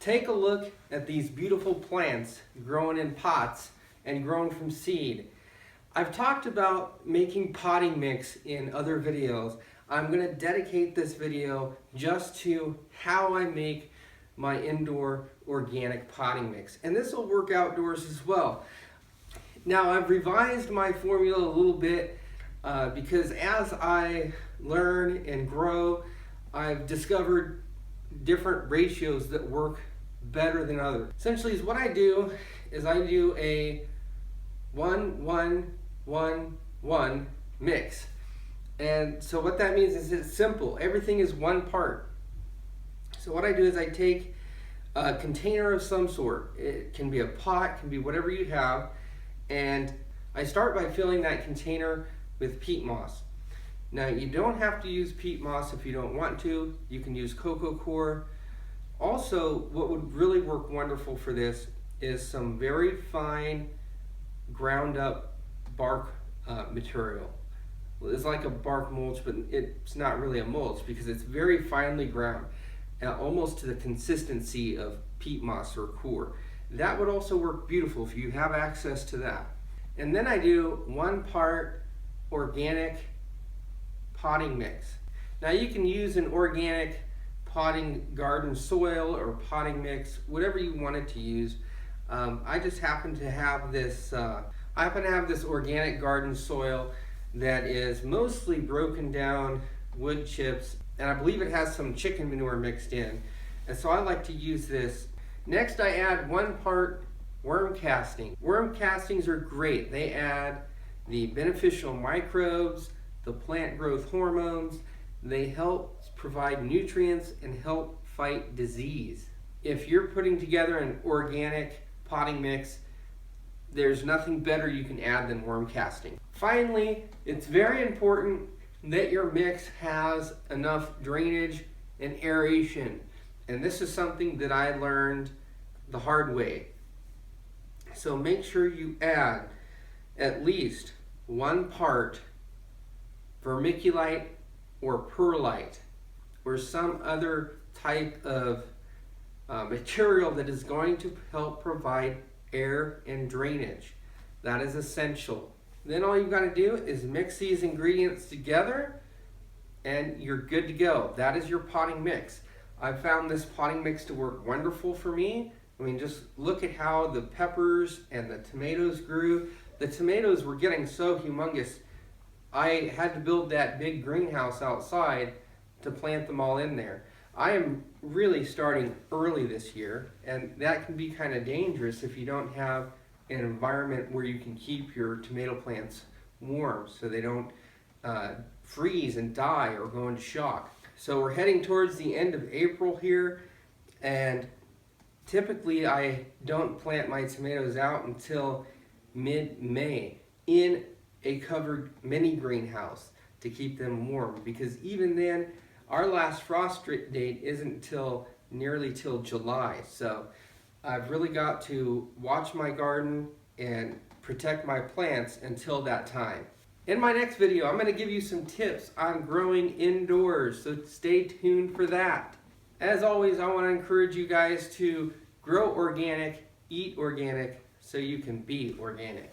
Take a look at these beautiful plants growing in pots and grown from seed. I've talked about making potting mix in other videos. I'm going to dedicate this video just to how I make my indoor organic potting mix. And this will work outdoors as well. Now I've revised my formula a little bit because as I learn and grow, I've discovered different ratios that work better than others. Essentially, what I do is I do a 1-1-1-1 mix. And so what that means is it's simple. Everything is one part. So what I do is I take a container of some sort. It can be a pot, can be whatever you have, and I start by filling that container with peat moss. Now you don't have to use peat moss if you don't want to. You can use coco coir. Also, what would really work wonderful for this is some very fine ground up bark material. It's like a bark mulch, but it's not really a mulch because it's very finely ground, almost to the consistency of peat moss or coir. That would also work beautiful if you have access to that. And then I do 1 part organic potting mix. Now you can use an organic potting garden soil or potting mix, whatever you wanted to use. I just happen to have this organic garden soil that is mostly broken down wood chips, and I believe it has some chicken manure mixed in. And so I like to use this. Next I add 1 part worm casting. Worm castings are great. They add the beneficial microbes, the plant growth hormones. They help provide nutrients and help fight disease. If you're putting together an organic potting mix, there's nothing better you can add than worm casting. Finally, it's very important that your mix has enough drainage and aeration. And this is something that I learned the hard way. So make sure you add at least 1 part vermiculite or perlite or some other type of material that is going to help provide air and drainage. That is essential. Then all you've got to do is mix these ingredients together and you're good to go. That is your potting mix. I found this potting mix to work wonderful for me. I mean, just look at how the peppers and the tomatoes grew. The tomatoes were getting so humongous, I had to build that big greenhouse outside to plant them all in there. I am really starting early this year, and that can be kind of dangerous if you don't have an environment where you can keep your tomato plants warm so they don't freeze and die or go into shock. So we're heading towards the end of April here, and typically I don't plant my tomatoes out until mid-May in a covered mini greenhouse to keep them warm, because even then our last frost date isn't till nearly till July. So I've really got to watch my garden and protect my plants until that time. In my next video, I'm going to give you some tips on growing indoors, so stay tuned for that. As always, I want to encourage you guys to grow organic, eat organic, so you can be organic.